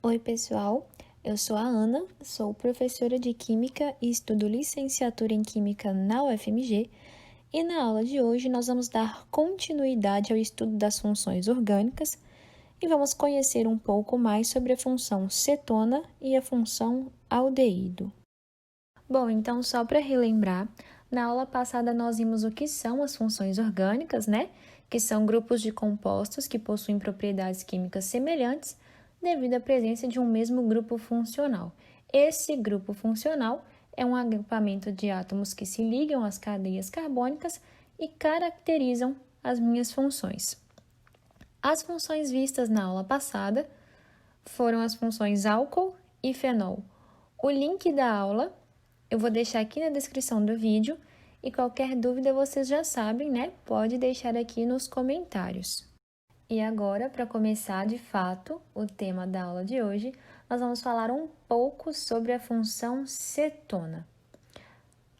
Oi, pessoal. Eu sou a Ana, sou professora de Química e estudo licenciatura em Química na UFMG. E na aula de hoje nós vamos dar continuidade ao estudo das funções orgânicas e vamos conhecer um pouco mais sobre a função cetona e a função aldeído. Bom, então só para relembrar, na aula passada nós vimos o que são as funções orgânicas, né? Que são grupos de compostos que possuem propriedades químicas semelhantes devido à presença de um mesmo grupo funcional. Esse grupo funcional é um agrupamento de átomos que se ligam às cadeias carbônicas e caracterizam as minhas funções. As funções vistas na aula passada foram as funções álcool e fenol. O link da aula eu vou deixar aqui na descrição do vídeo e qualquer dúvida vocês já sabem, né? Pode deixar aqui nos comentários. E agora, para começar de fato o tema da aula de hoje, nós vamos falar um pouco sobre a função cetona.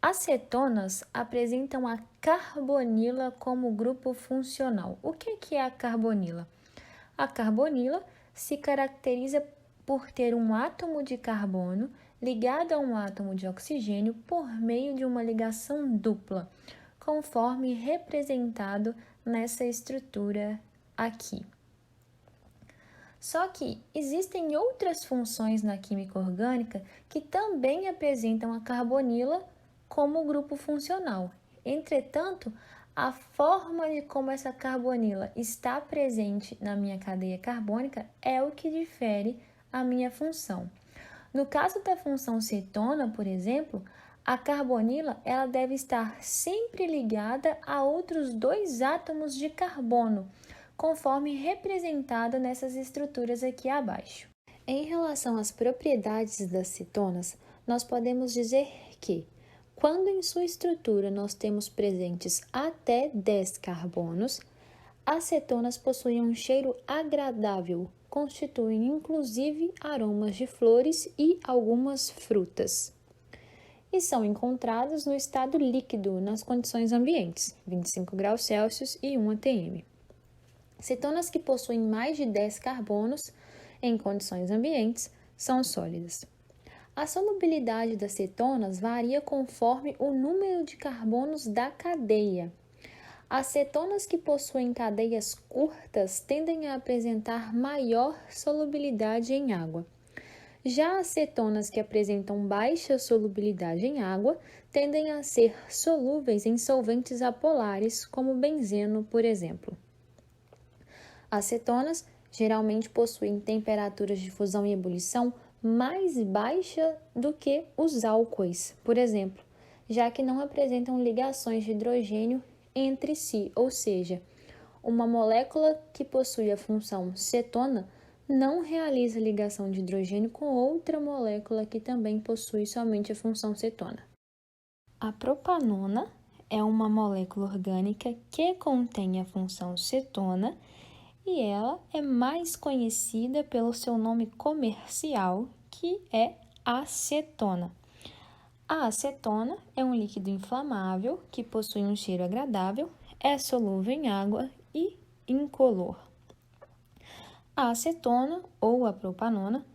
As cetonas apresentam a carbonila como grupo funcional. O que é a carbonila? A carbonila se caracteriza por ter um átomo de carbono ligado a um átomo de oxigênio por meio de uma ligação dupla, conforme representado nessa estrutura aqui. Só que existem outras funções na química orgânica que também apresentam a carbonila como grupo funcional. Entretanto, a forma de como essa carbonila está presente na minha cadeia carbônica é o que difere a minha função. No caso da função cetona, por exemplo, a carbonila ela deve estar sempre ligada a outros dois átomos de carbono, conforme representado nessas estruturas aqui abaixo. Em relação às propriedades das cetonas, nós podemos dizer que, quando em sua estrutura nós temos presentes até 10 carbonos, as cetonas possuem um cheiro agradável, constituem inclusive aromas de flores e algumas frutas. E são encontradas no estado líquido nas condições ambientes, 25 graus Celsius e 1 atm. Cetonas que possuem mais de 10 carbonos em condições ambientes são sólidas. A solubilidade das cetonas varia conforme o número de carbonos da cadeia. As cetonas que possuem cadeias curtas tendem a apresentar maior solubilidade em água. Já as cetonas que apresentam baixa solubilidade em água tendem a ser solúveis em solventes apolares, como benzeno, por exemplo. As cetonas geralmente possuem temperaturas de fusão e ebulição mais baixa do que os álcoois, por exemplo, já que não apresentam ligações de hidrogênio entre si, ou seja, uma molécula que possui a função cetona não realiza ligação de hidrogênio com outra molécula que também possui somente a função cetona. A propanona é uma molécula orgânica que contém a função cetona e ela é mais conhecida pelo seu nome comercial, que é acetona. A acetona é um líquido inflamável que possui um cheiro agradável, é solúvel em água e incolor. A acetona, ou a propanona,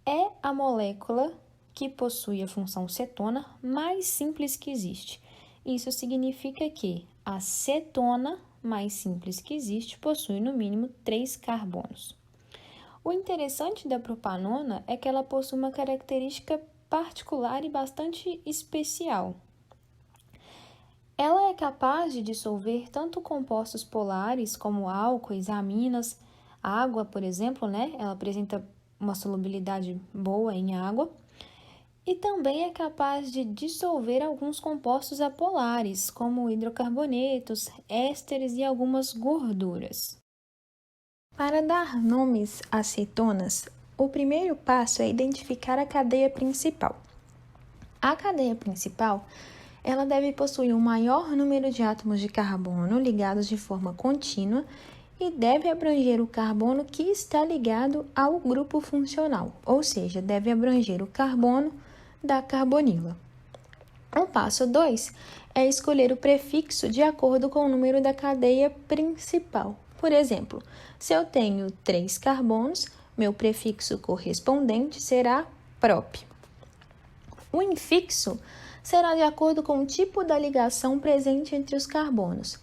é a molécula que possui a função cetona mais simples que existe. Isso significa que a cetona mais simples que existe possui no mínimo 3 carbonos. O interessante da propanona é que ela possui uma característica particular e bastante especial. Ela é capaz de dissolver tanto compostos polares como álcoois, aminas, água, por exemplo, né? Ela apresenta uma solubilidade boa em água. E também é capaz de dissolver alguns compostos apolares, como hidrocarbonetos, ésteres e algumas gorduras. Para dar nomes às cetonas, o primeiro passo é identificar a cadeia principal. A cadeia principal, ela deve possuir um maior número de átomos de carbono ligados de forma contínua e deve abranger o carbono que está ligado ao grupo funcional, ou seja, deve abranger o carbono da carbonila. O passo 2 é escolher o prefixo de acordo com o número da cadeia principal. Por exemplo, se eu tenho 3 carbonos, meu prefixo correspondente será prop. O infixo será de acordo com o tipo da ligação presente entre os carbonos.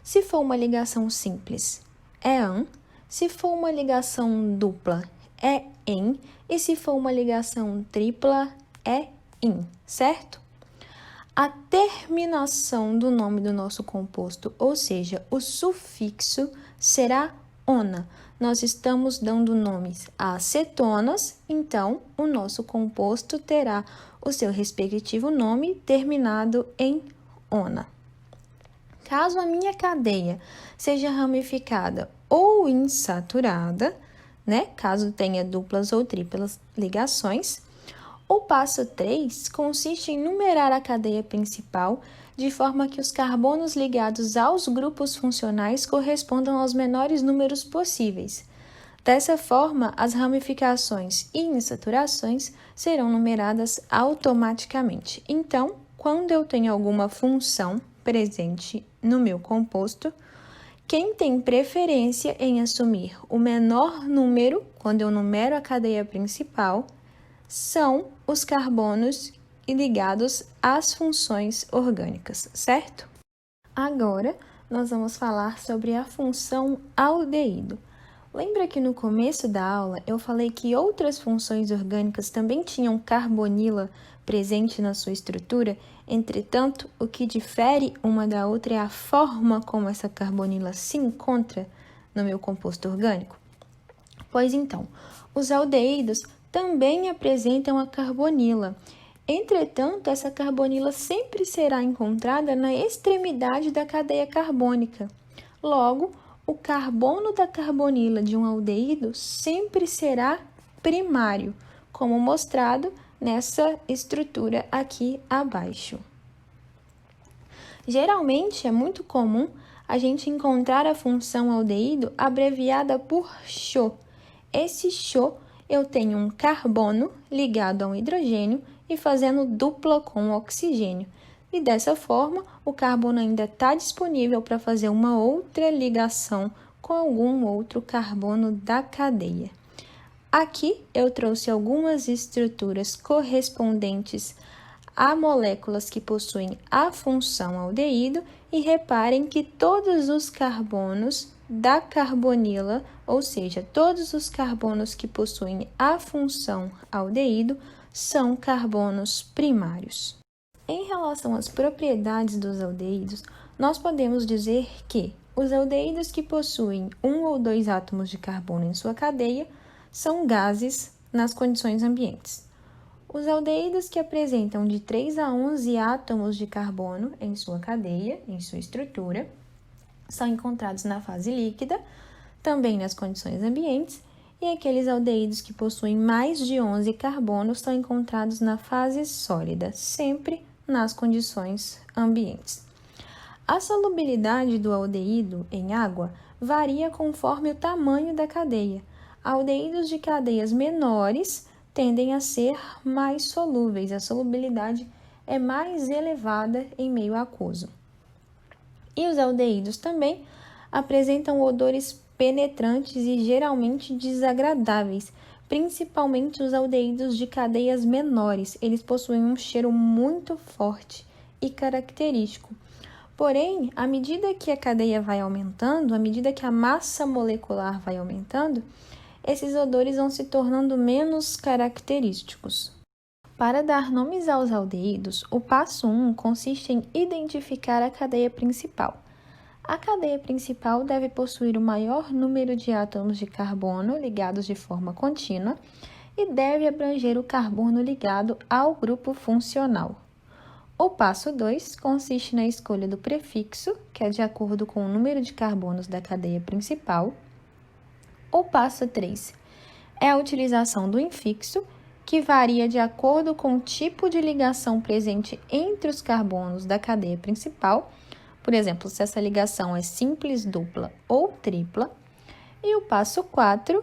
Se for uma ligação simples, é an. Se for uma ligação dupla, é en. E se for uma ligação tripla, é in, certo? A terminação do nome do nosso composto, ou seja, o sufixo, será ona. Nós estamos dando nomes a acetonas, então o nosso composto terá o seu respectivo nome terminado em ona. Caso a minha cadeia seja ramificada ou insaturada, caso tenha duplas ou triplas ligações, o passo 3 consiste em numerar a cadeia principal de forma que os carbonos ligados aos grupos funcionais correspondam aos menores números possíveis. Dessa forma, as ramificações e insaturações serão numeradas automaticamente. Então, quando eu tenho alguma função presente no meu composto, quem tem preferência em assumir o menor número, quando eu numero a cadeia principal, são os carbonos ligados às funções orgânicas, certo? Agora, nós vamos falar sobre a função aldeído. Lembra que no começo da aula eu falei que outras funções orgânicas também tinham carbonila presente na sua estrutura? Entretanto, o que difere uma da outra é a forma como essa carbonila se encontra no meu composto orgânico? Pois então, os aldeídos também apresentam a carbonila. Entretanto, essa carbonila sempre será encontrada na extremidade da cadeia carbônica. Logo, o carbono da carbonila de um aldeído sempre será primário, como mostrado nessa estrutura aqui abaixo. Geralmente, é muito comum a gente encontrar a função aldeído abreviada por CHO. Esse CHO, eu tenho um carbono ligado a um hidrogênio e fazendo dupla com o oxigênio. E dessa forma, o carbono ainda está disponível para fazer uma outra ligação com algum outro carbono da cadeia. Aqui eu trouxe algumas estruturas correspondentes a moléculas que possuem a função aldeído e reparem que todos os carbonos da carbonila, ou seja, todos os carbonos que possuem a função aldeído, são carbonos primários. Em relação às propriedades dos aldeídos, nós podemos dizer que os aldeídos que possuem um ou dois átomos de carbono em sua cadeia são gases nas condições ambientes. Os aldeídos que apresentam de 3 a 11 átomos de carbono em sua cadeia, em sua estrutura, são encontrados na fase líquida, também nas condições ambientes, e aqueles aldeídos que possuem mais de 11 carbonos são encontrados na fase sólida, sempre nas condições ambientes. A solubilidade do aldeído em água varia conforme o tamanho da cadeia. Aldeídos de cadeias menores tendem a ser mais solúveis, a solubilidade é mais elevada em meio aquoso. E os aldeídos também apresentam odores penetrantes e geralmente desagradáveis, principalmente os aldeídos de cadeias menores. Eles possuem um cheiro muito forte e característico. Porém, à medida que a cadeia vai aumentando, à medida que a massa molecular vai aumentando, esses odores vão se tornando menos característicos. Para dar nomes aos aldeídos, o passo 1 consiste em identificar a cadeia principal. A cadeia principal deve possuir o maior número de átomos de carbono ligados de forma contínua e deve abranger o carbono ligado ao grupo funcional. O passo 2 consiste na escolha do prefixo, que é de acordo com o número de carbonos da cadeia principal. O passo 3 é a utilização do infixo, que varia de acordo com o tipo de ligação presente entre os carbonos da cadeia principal, por exemplo, se essa ligação é simples, dupla ou tripla. E o passo 4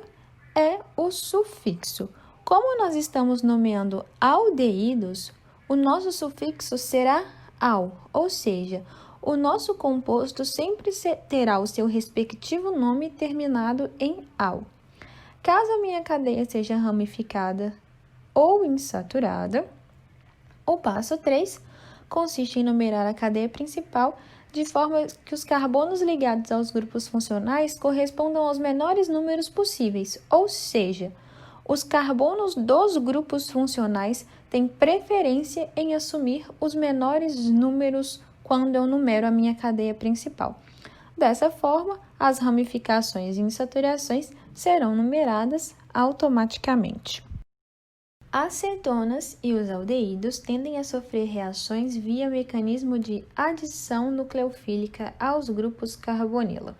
é o sufixo. Como nós estamos nomeando aldeídos, o nosso sufixo será -al, ou seja, o nosso composto sempre terá o seu respectivo nome terminado em -al. Caso a minha cadeia seja ramificada ou insaturada, o passo 3 consiste em numerar a cadeia principal de forma que os carbonos ligados aos grupos funcionais correspondam aos menores números possíveis, ou seja, os carbonos dos grupos funcionais têm preferência em assumir os menores números quando eu numero a minha cadeia principal. Dessa forma, as ramificações e insaturações serão numeradas automaticamente. As cetonas e os aldeídos tendem a sofrer reações via mecanismo de adição nucleofílica aos grupos carbonila.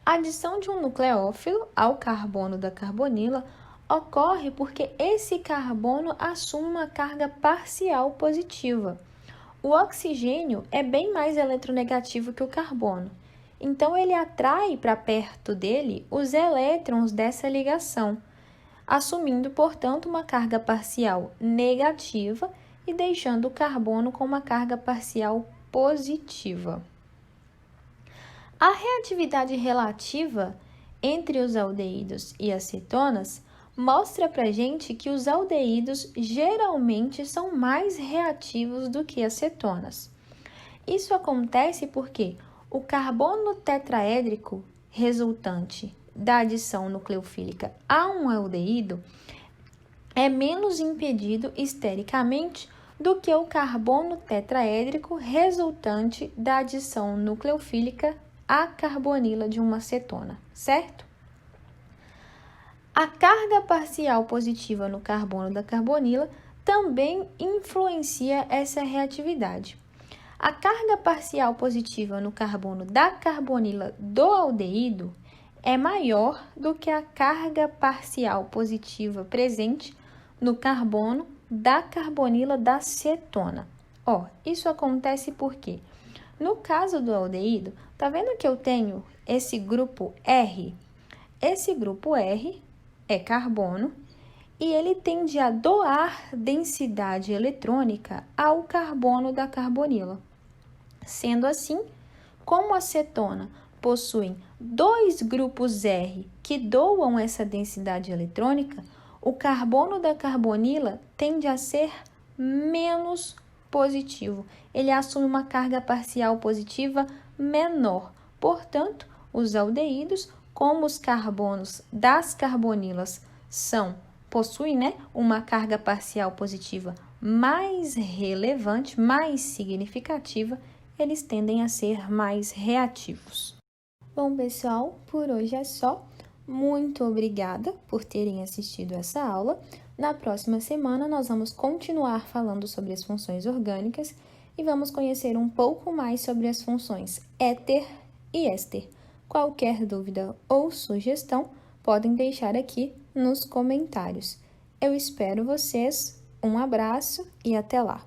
A adição de um nucleófilo ao carbono da carbonila ocorre porque esse carbono assume uma carga parcial positiva. O oxigênio é bem mais eletronegativo que o carbono, então ele atrai para perto dele os elétrons dessa ligação, assumindo, portanto, uma carga parcial negativa e deixando o carbono com uma carga parcial positiva. A reatividade relativa entre os aldeídos e as cetonas mostra para a gente que os aldeídos geralmente são mais reativos do que as cetonas. Isso acontece porque o carbono tetraédrico resultante da adição nucleofílica a um aldeído é menos impedido estericamente do que o carbono tetraédrico resultante da adição nucleofílica à carbonila de uma cetona, certo? A carga parcial positiva no carbono da carbonila também influencia essa reatividade. A carga parcial positiva no carbono da carbonila do aldeído é maior do que a carga parcial positiva presente no carbono da carbonila da cetona. Isso acontece porque, no caso do aldeído, tá vendo que eu tenho esse grupo R? Esse grupo R é carbono e ele tende a doar densidade eletrônica ao carbono da carbonila. Sendo assim, como a cetona possuem dois grupos R que doam essa densidade eletrônica, o carbono da carbonila tende a ser menos positivo. Ele assume uma carga parcial positiva menor. Portanto, os aldeídos, como os carbonos das carbonilas possuem, uma carga parcial positiva mais relevante, mais significativa, eles tendem a ser mais reativos. Bom, pessoal, por hoje é só. Muito obrigada por terem assistido essa aula. Na próxima semana, nós vamos continuar falando sobre as funções orgânicas e vamos conhecer um pouco mais sobre as funções éter e éster. Qualquer dúvida ou sugestão, podem deixar aqui nos comentários. Eu espero vocês. Um abraço e até lá!